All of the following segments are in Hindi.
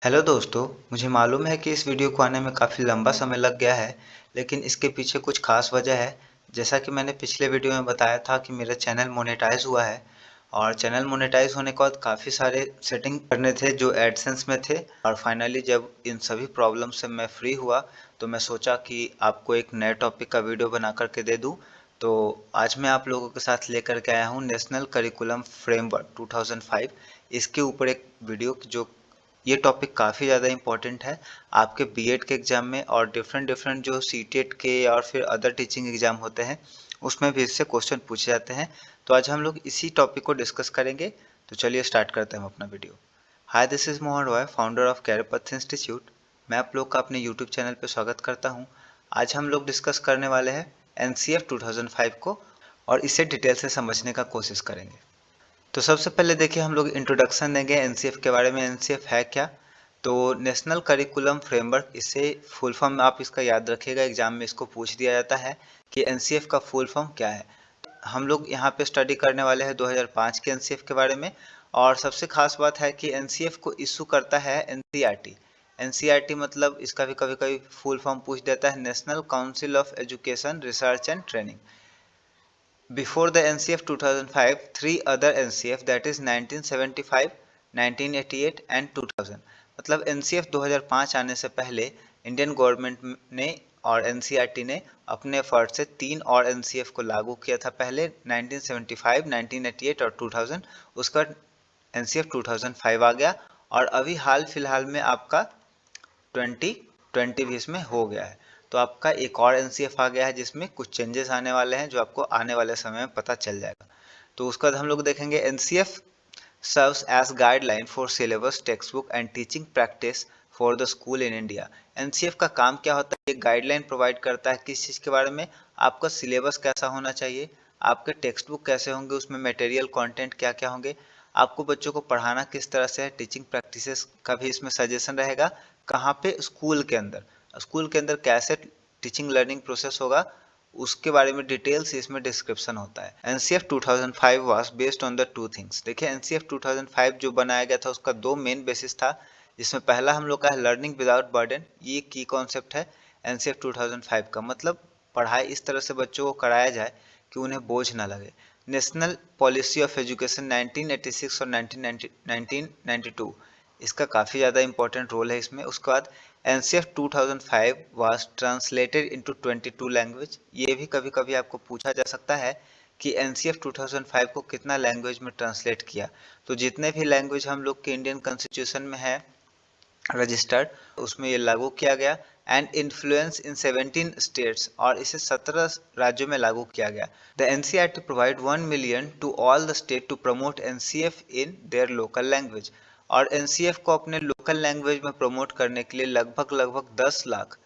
हेलो दोस्तों, मुझे मालूम है कि इस वीडियो को आने में काफ़ी लंबा समय लग गया है, लेकिन इसके पीछे कुछ खास वजह है। जैसा कि मैंने पिछले वीडियो में बताया था कि मेरा चैनल मोनेटाइज हुआ है और चैनल मोनेटाइज होने के बाद काफ़ी सारे सेटिंग करने थे जो एडसेंस में थे और फाइनली जब इन सभी प्रॉब्लम से मैं फ्री हुआ तो मैं सोचा कि आपको एक नए टॉपिक का वीडियो बना करके दे दूँ। तो आज मैं आप लोगों के साथ लेकर के आया हूँ नेशनल करिकुलम फ्रेमवर्क 2005। इसके ऊपर एक वीडियो जो ये टॉपिक काफ़ी ज़्यादा इम्पोर्टेंट है आपके बीएड के एग्ज़ाम में और डिफरेंट डिफरेंट जो सीटेट के और फिर अदर टीचिंग एग्ज़ाम होते हैं उसमें भी इससे क्वेश्चन पूछे जाते हैं। तो आज हम लोग इसी टॉपिक को डिस्कस करेंगे। तो चलिए स्टार्ट करते हैं हम अपना video. Hi, this is Mohan Roy, founder of career path institute. मैं आप लोग का अपने यूट्यूब चैनल पर स्वागत करता हूँ। आज हम लोग डिस्कस करने वाले हैं एनसीएफ 2005 को और इसे डिटेल से समझने का कोशिश करेंगे। तो सबसे पहले देखिए हम लोग इंट्रोडक्शन देंगे एनसीएफ के बारे में। एनसीएफ है क्या? तो नेशनल करिकुलम फ्रेमवर्क, इसे फुल फॉर्म आप इसका याद रखिएगा, एग्जाम में इसको पूछ दिया जाता है कि एनसीएफ का फुल फॉर्म क्या है। हम लोग यहाँ पे स्टडी करने वाले हैं 2005 के एनसीएफ के बारे में। और सबसे खास बात है कि एनसीएफ को इशू करता है एनसीईआरटी। एनसीईआरटी मतलब इसका भी कभी कभी फुल फॉर्म पूछ देता है national council of education research and training. Before the NCF 2005, three other NCF, that is 1975, 1988 and 2000, मतलब NCF 2005 आने से पहले इंडियन गवर्नमेंट ने और एनसीईआरटी ने अपने एफर्ट से तीन और एनसीएफ को लागू किया था। पहले 1975, 1988 और 2000। उसका एनसीएफ 2005 आ गया और अभी हाल फिलहाल में आपका 2020 भी इसमें हो गया है। तो आपका एक और एनसीएफ आ गया है जिसमें कुछ चेंजेस आने वाले हैं जो आपको आने वाले समय में पता चल जाएगा। तो उसका हम लोग देखेंगे NCF serves as guideline for syllabus, textbook and teaching practice for the school in India। NCF का काम क्या होता है? ये गाइडलाइन प्रोवाइड करता है किस चीज़ के बारे में? आपका सिलेबस कैसा होना चाहिए, आपके टेक्स्ट बुक कैसे होंगे, उसमें मटेरियल कंटेंट क्या क्या होंगे, आपको बच्चों को पढ़ाना किस तरह से है, टीचिंग प्रैक्टिसेस का भी इसमें सजेशन रहेगा। कहाँ पे? स्कूल के अंदर कैसे टीचिंग लर्निंग प्रोसेस होगा उसके बारे में डिटेल्स इसमें डिस्क्रिप्शन होता है। NCF 2005 was based on the two things. देखिए एनसीएफ 2005 जो बनाया गया था उसका दो मेन बेसिस था, जिसमें पहला हम लोग का है लर्निंग विदाउट बर्डन। ये की कॉन्सेप्ट है एनसीएफ 2005 का, मतलब पढ़ाई इस तरह से बच्चों को कराया जाए कि उन्हें बोझ ना लगे। नेशनल पॉलिसी ऑफ एजुकेशन 1986 और 1992, इसका काफ़ी ज़्यादा इंपॉर्टेंट रोल है इसमें। उसके बाद NCF 2005 was translated into 22 language. ये भी कभी कभी आपको पूछा जा सकता है कि एनसीएफ 2005 को कितना लैंग्वेज में ट्रांसलेट किया। तो जितने भी लैंग्वेज हम लोग के इंडियन कॉन्स्टिट्यूशन में है रजिस्टर्ड, उसमें ये लागू किया गया। एंड इन्फ्लुएंस इन 17 स्टेट्स, और इसे 17 राज्यों में लागू किया गया। The NCERT provide 1 million to all the state to promote NCF in their local language. और एनसीएफ को अपने लोकल लैंग्वेज में प्रमोट करने के लिए लगभग 10 लाख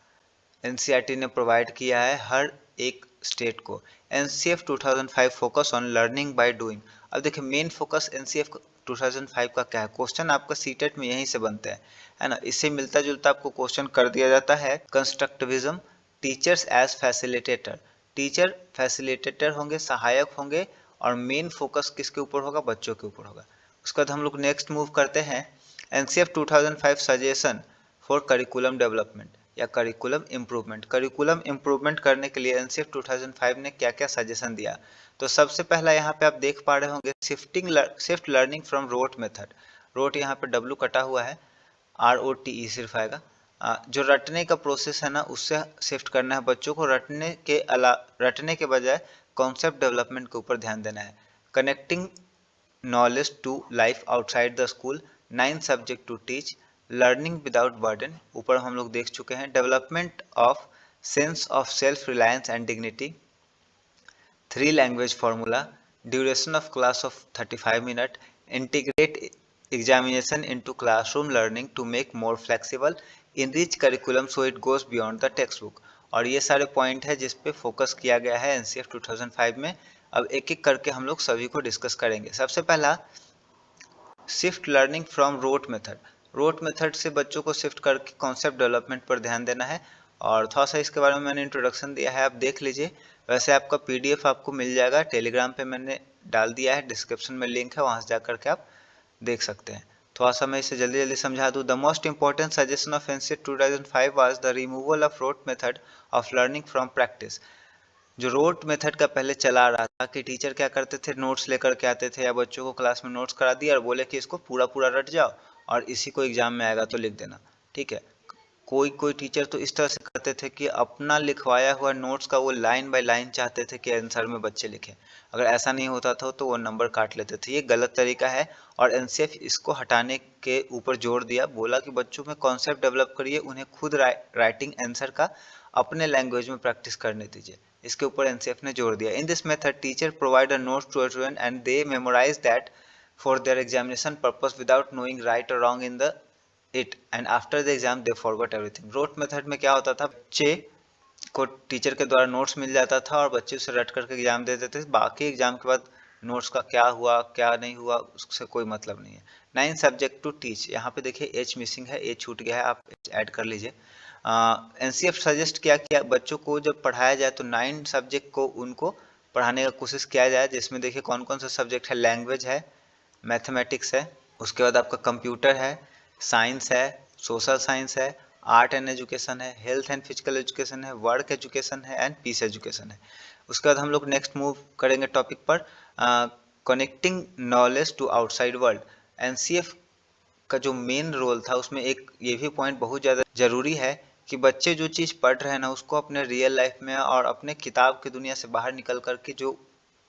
एनसीईआरटी ने प्रोवाइड किया है हर एक स्टेट को। NCF 2005 focus on learning by doing. अब देखिए मेन फोकस एनसीएफ 2005 का क्या है? क्वेश्चन आपका सीटेट में यहीं से बनते हैं, है ना। इससे मिलता जुलता आपको क्वेश्चन कर दिया जाता है constructivism, teachers as facilitator. Teacher facilitator होंगे, सहायक होंगे, और मेन फोकस किसके ऊपर होगा? बच्चों के ऊपर होगा। उसके बाद हम लोग नेक्स्ट मूव करते हैं NCF 2005 suggestion for curriculum development या करिकुलम इम्प्रूवमेंट। करिकुलम इम्प्रूवमेंट करने के लिए एनसीएफ 2005 ने क्या क्या सजेशन दिया? तो सबसे पहला यहाँ पे आप देख पा रहे होंगे shift learning from rote method. Rote यहाँ पे डब्लू कटा हुआ है, ROTE सिर्फ आएगा। जो रटने का प्रोसेस है ना, उससे शिफ्ट करना है बच्चों को। रटने के बजाय कॉन्सेप्ट डेवलपमेंट के ऊपर ध्यान देना है। Connecting knowledge to life outside the school, 9 subject to teach, learning without burden, ऊपर हम लोग देख चुके हैं। Development of sense of self reliance and dignity, 3 language formula, duration of class of 35 minute, integrate examination into classroom learning to make more flexible, enrich curriculum so it goes beyond the text book. और ये सारे पॉइंट है जिस पे फोकस किया गया है एनसीएफ 2005 में। अब एक एक करके हम लोग सभी को डिस्कस करेंगे। सबसे पहला shift learning from rote method. Rote method से बच्चों को शिफ्ट करके कॉन्सेप्ट डेवलपमेंट पर ध्यान देना है। और थोड़ा सा इसके बारे में मैंने इंट्रोडक्शन दिया है, आप देख लीजिए। वैसे आपका पीडीएफ आपको मिल जाएगा, टेलीग्राम पे मैंने डाल दिया है, डिस्क्रिप्शन में लिंक है, वहाँ से जा करके आप देख सकते हैं। थोड़ा सा मैं इसे जल्दी जल्दी समझा दूँ। The most important suggestion of NCERT 2005 was the removal of rote method of learning from practice. जो रोट मेथड का पहले चला रहा था कि टीचर क्या करते थे, नोट्स लेकर के आते थे या बच्चों को क्लास में नोट्स करा दिया और बोले कि इसको पूरा पूरा रट जाओ और इसी को एग्जाम में आएगा तो लिख देना, ठीक है। कोई कोई टीचर तो इस तरह से करते थे कि अपना लिखवाया हुआ नोट्स का वो लाइन बाय लाइन चाहते थे कि आंसर में बच्चे लिखें। अगर ऐसा नहीं होता था तो वो नंबर काट लेते थे। ये गलत तरीका है और एनसीएफ इसको हटाने के ऊपर जोर दिया, बोला कि बच्चों में कॉन्सेप्ट डेवलप करिए, उन्हें खुद राइटिंग आंसर का अपने लैंग्वेज में प्रैक्टिस करने दीजिए। इसके ऊपर एनसीएफ ने जोर दिया। In this method teacher provide a notes to a student and they memorise that for their examination purpose without knowing right और wrong in the it and after the exam they forgot everything. Rote method में क्या होता था, बच्चे को टीचर के द्वारा नोट्स मिल जाता था और बच्चे उसे रट करके एग्जाम दे देते थे। बाकी एग्जाम के बाद नोट्स का क्या हुआ क्या नहीं हुआ उससे कोई मतलब नहीं है। 9 सब्जेक्ट टू टीच, यहाँ पे देखिए एच मिसिंग है, एच छूट गया है, आप एच ऐड कर लीजिए। एनसीएफ सजेस्ट किया कि बच्चों को जब पढ़ाया जाए तो 9 सब्जेक्ट को उनको पढ़ाने का कोशिश किया जाए, जिसमें देखिए कौन कौन सा सब्जेक्ट है। लैंग्वेज है, मैथमेटिक्स है, उसके बाद आपका कंप्यूटर है, साइंस है, सोशल साइंस है, आर्ट एंड एजुकेशन है, हेल्थ एंड फिजिकल एजुकेशन है, वर्क एजुकेशन है एंड पीस एजुकेशन है। उसके बाद हम लोग नेक्स्ट मूव करेंगे टॉपिक पर, connecting knowledge to outside world. NCF का जो मेन रोल था उसमें एक ये भी पॉइंट बहुत ज़्यादा ज़रूरी है कि बच्चे जो चीज़ पढ़ रहे हैं ना उसको अपने रियल लाइफ में और अपने किताब की दुनिया से बाहर निकल कर के जो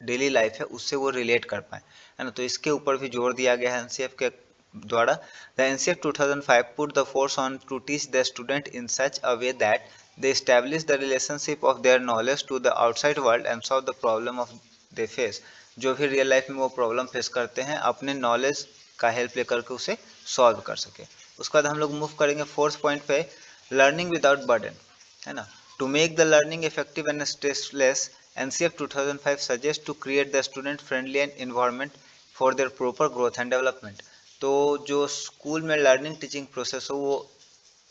डेली लाइफ है उससे वो रिलेट कर पाए, है ना। तो इसके ऊपर भी जोर दिया गया है एनसीएफ के द्वारा। The NCF 2005 put the force on to teach the student in such a way that they establish the relationship of their knowledge to the outside world and solve the problem of they face. जो भी रियल लाइफ में वो प्रॉब्लम फेस करते हैं अपने नॉलेज का हेल्प लेकर के उसे सॉल्व कर सके। उसके बाद हम लोग मूव करेंगे फोर्थ पॉइंट पे, लर्निंग विदाउट बर्डन, है ना। To make the learning effective and stressless, NCF 2005 suggest to create the student friendly and environment for their proper growth and development. तो जो स्कूल में लर्निंग टीचिंग प्रोसेस हो वो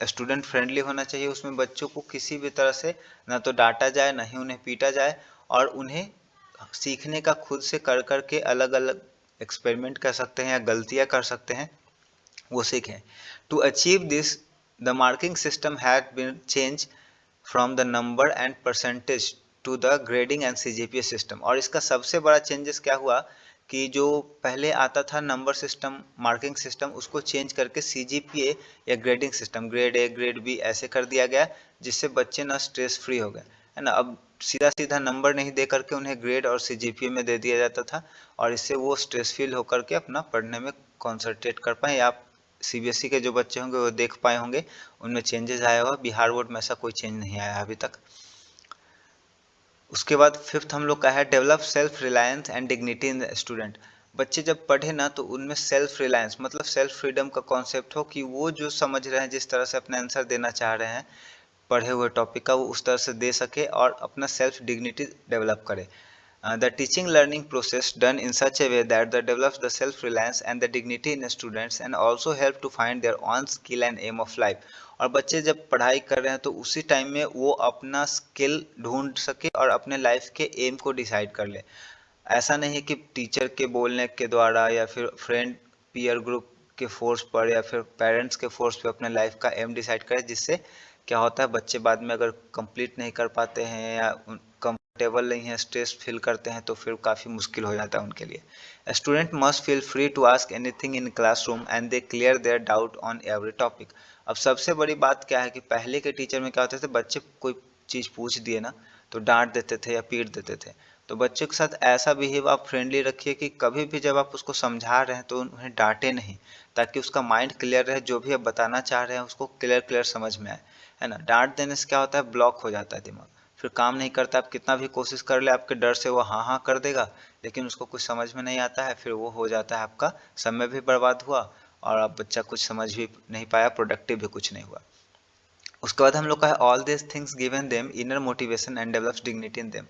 स्टूडेंट फ्रेंडली होना चाहिए। उसमें बच्चों को किसी भी तरह से ना तो डांटा जाए ना ही उन्हें पीटा जाए और उन्हें सीखने का खुद से कर कर के अलग अलग एक्सपेरिमेंट कर सकते हैं या गलतियां कर सकते हैं वो सीखें। To achieve this the marking system had been change from the number and percentage to the grading and CGPA system. और इसका सबसे बड़ा चेंजेस क्या हुआ कि जो पहले आता था नंबर सिस्टम मार्किंग सिस्टम उसको चेंज करके सीजीपीए या grading system grade A grade B ऐसे कर दिया गया, जिससे बच्चे ना स्ट्रेस फ्री हो गए, है ना। अब सीधा सीधा नंबर नहीं दे करके उन्हें ग्रेड और सीजीपीए में दे दिया जाता था और इससे वो स्ट्रेस फील होकर के अपना पढ़ने में कॉन्संट्रेट कर पाए। या सीबीएसई के जो बच्चे होंगे वो देख पाए होंगे उनमें चेंजेस आया होगा। बिहार बोर्ड में ऐसा कोई चेंज नहीं आया अभी तक। उसके बाद फिफ्थ हम लोग का है develop self reliance and dignity in the student. बच्चे जब पढ़े ना तो उनमें सेल्फ रिलायंस मतलब सेल्फ फ्रीडम का कॉन्सेप्ट हो कि वो जो समझ रहे हैं जिस तरह से अपने आंसर देना चाह रहे हैं पढ़े हुए टॉपिक का वो उस तरह से दे सके और अपना सेल्फ डिग्निटी डेवलप करे। The teaching learning process done in such a way that develops the self reliance and the dignity in students and also help to find their own skill and aim of life। और बच्चे जब पढ़ाई कर रहे हैं तो उसी टाइम में वो अपना स्किल ढूंढ सके और अपने लाइफ के एम को डिसाइड कर ले। ऐसा नहीं कि टीचर के बोलने के द्वारा या फिर फ्रेंड पीयर ग्रुप के फोर्स पर या फिर पेरेंट्स के फोर्स पे अपने लाइफ का एम डिसाइड करे, जिससे क्या होता है बच्चे बाद में अगर कंप्लीट नहीं कर पाते हैं या कंफर्टेबल नहीं है स्ट्रेस फील करते हैं तो फिर काफ़ी मुश्किल हो जाता है उनके लिए। Student must feel free to ask anything in classroom and they clear their doubt on every topic. अब सबसे बड़ी बात क्या है कि पहले के टीचर में क्या होते थे बच्चे कोई चीज़ पूछ दिए ना तो डांट देते थे या पीट देते थे। तो बच्चों के साथ ऐसा बिहेव आप फ्रेंडली रखिए कि कभी भी जब आप उसको समझा रहे हैं तो उन्हें डांटे नहीं, ताकि उसका माइंड क्लियर रहे, जो भी आप बताना चाह रहे हैं उसको क्लियर क्लियर समझ में आए, है ना। डांट देने से क्या होता है ब्लॉक हो जाता है दिमाग, फिर काम नहीं करता। आप कितना भी कोशिश कर ले आपके डर से वो हाँ हाँ कर देगा लेकिन उसको कुछ समझ में नहीं आता है, फिर वो हो जाता है आपका समय भी बर्बाद हुआ और आप बच्चा कुछ समझ भी नहीं पाया, प्रोडक्टिव भी कुछ नहीं हुआ। उसके बाद हम लोग का है all this things given them inner motivation and develops dignity in them.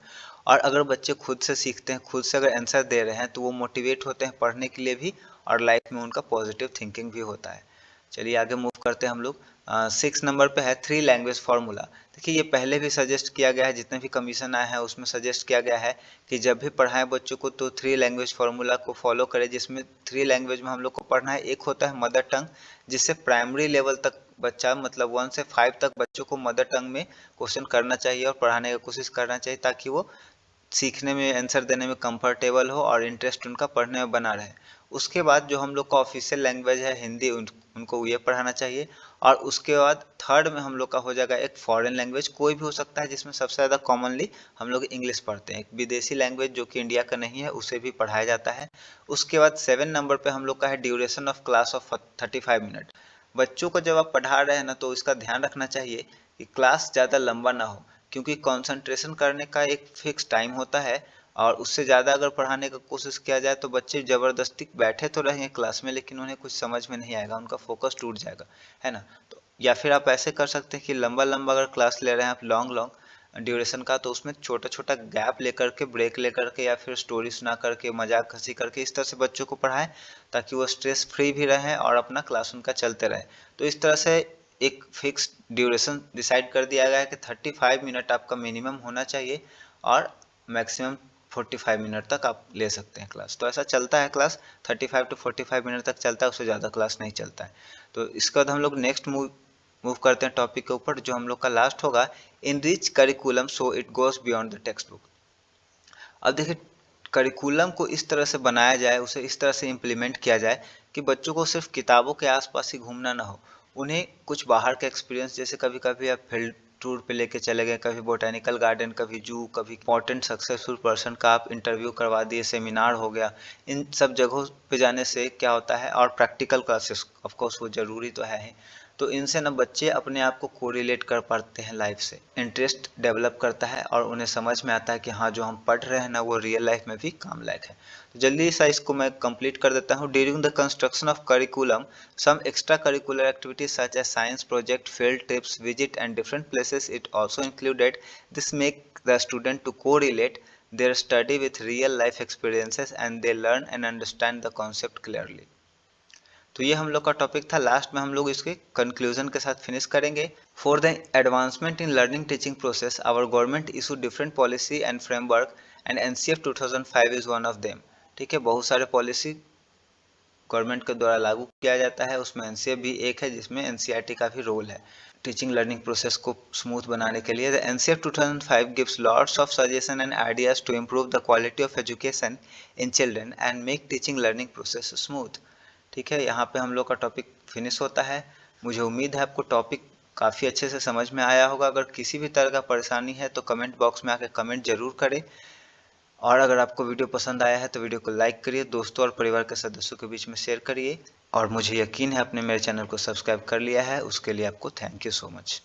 और अगर बच्चे खुद से सीखते हैं खुद से अगर आंसर दे रहे हैं तो वो मोटिवेट होते हैं पढ़ने के लिए भी और लाइफ में उनका पॉजिटिव थिंकिंग भी होता है। चलिए आगे मूव करते हैं हम लोग। 6 नंबर पे है 3 लैंग्वेज फार्मूला। देखिए ये पहले भी सजेस्ट किया गया है, जितने भी कमीशन आए हैं उसमें सजेस्ट किया गया है कि जब भी पढ़ाएं बच्चों को तो 3 लैंग्वेज फार्मूला को फॉलो करें, जिसमें 3 लैंग्वेज में हम लोग को पढ़ना है। एक होता है मदर टंग, जिससे प्राइमरी लेवल तक बच्चा मतलब 1 से 5 तक बच्चों को मदर टंग में क्वेश्चन करना चाहिए और पढ़ाने की कोशिश करना चाहिए, ताकि वो सीखने में आंसर देने में कंफर्टेबल हो और इंटरेस्ट उनका पढ़ने में बना रहे। उसके बाद जो हम लोग का ऑफिशियल लैंग्वेज है हिंदी, उनको ये पढ़ाना चाहिए। और उसके बाद थर्ड में हम लोग का हो जाएगा एक फॉरेन लैंग्वेज, कोई भी हो सकता है, जिसमें सबसे ज़्यादा कॉमनली हम लोग इंग्लिश पढ़ते हैं। एक विदेशी लैंग्वेज जो कि इंडिया का नहीं है उसे भी पढ़ाया जाता है। उसके बाद 7 नंबर पे हम लोग का है duration of class of 35 minute. बच्चों को जब आप पढ़ा रहे हैं ना तो इसका ध्यान रखना चाहिए कि क्लास ज़्यादा लंबा ना हो, क्योंकि कंसंट्रेशन करने का एक फिक्स टाइम होता है और उससे ज़्यादा अगर पढ़ाने का कोशिश किया जाए तो बच्चे ज़बरदस्ती बैठे तो रहेंगे क्लास में, लेकिन उन्हें कुछ समझ में नहीं आएगा, उनका फोकस टूट जाएगा, है ना। तो या फिर आप ऐसे कर सकते हैं कि लंबा लंबा अगर क्लास ले रहे हैं आप लॉन्ग लॉन्ग ड्यूरेशन का, तो उसमें छोटा छोटा गैप लेकर के, ब्रेक लेकर के, या फिर स्टोरी सुना करके, मजाक हंसी करके, इस तरह से बच्चों को पढ़ाएं ताकि वो स्ट्रेस फ्री भी रहें और अपना क्लास उनका चलते रहे। तो इस तरह से एक फिक्स ड्यूरेशन डिसाइड कर दिया गया है कि 35 मिनट आपका मिनिमम होना चाहिए और मैक्सिमम 45 मिनट तक आप ले सकते हैं क्लास। तो ऐसा चलता है क्लास, 35 टू 45 मिनट तक चलता है, उससे ज़्यादा क्लास नहीं चलता है। तो इसके बाद हम लोग नेक्स्ट मूव करते हैं टॉपिक के ऊपर, जो हम लोग का लास्ट होगा, enrich curriculum so it goes beyond the text book. अब देखिए करिकुलम को इस तरह से बनाया जाए, उसे इस तरह से इम्प्लीमेंट किया जाए कि बच्चों को सिर्फ किताबों के आसपास ही घूमना ना हो, उन्हें कुछ बाहर का एक्सपीरियंस, जैसे कभी कभी आप फील्ड टूर पे लेके चले गए, कभी बोटेनिकल गार्डन, कभी जू, कभी इम्पोर्टेंट सक्सेसफुल पर्सन का आप इंटरव्यू करवा दिए, सेमिनार हो गया। इन सब जगहों पे जाने से क्या होता है, और प्रैक्टिकल क्लासेस ऑफ कोर्स वो ज़रूरी तो है ही, तो इनसे ना बच्चे अपने आप को कोरिलेट कर पाते हैं लाइफ से, इंटरेस्ट डेवलप करता है और उन्हें समझ में आता है कि हाँ जो हम पढ़ रहे हैं ना वो रियल लाइफ में भी काम लायक है। तो जल्दी सा इसको मैं कंप्लीट कर देता हूँ। During the construction of curriculum some extracurricular activities such as science project, field trips, visit and different places it also included. This make the student to correlate their study with real life experiences and they learn and understand the concept clearly. तो ये हम लोग का टॉपिक था। लास्ट में हम लोग इसके कंक्लूजन के साथ फिनिश करेंगे। For the advancement in learning teaching process our government issue different policy and framework and NCF 2005 is one of them. ठीक है, बहुत सारे पॉलिसी गवर्नमेंट के द्वारा लागू किया जाता है, उसमें एनसीएफ भी एक है, जिसमें एनसीईआरटी का भी रोल है टीचिंग लर्निंग प्रोसेस को स्मूथ बनाने के लिए। The NCF 2005 gives lots of suggestion and ideas to improve the quality of education in children and make teaching learning process smooth. ठीक है, यहाँ पे हम लोग का टॉपिक फिनिश होता है। मुझे उम्मीद है आपको टॉपिक काफ़ी अच्छे से समझ में आया होगा। अगर किसी भी तरह का परेशानी है तो कमेंट बॉक्स में आके कमेंट जरूर करें, और अगर आपको वीडियो पसंद आया है तो वीडियो को लाइक करिए, दोस्तों और परिवार के सदस्यों के बीच में शेयर करिए, और मुझे यकीन है आपने मेरे चैनल को सब्सक्राइब कर लिया है, उसके लिए आपको थैंक यू सो मच।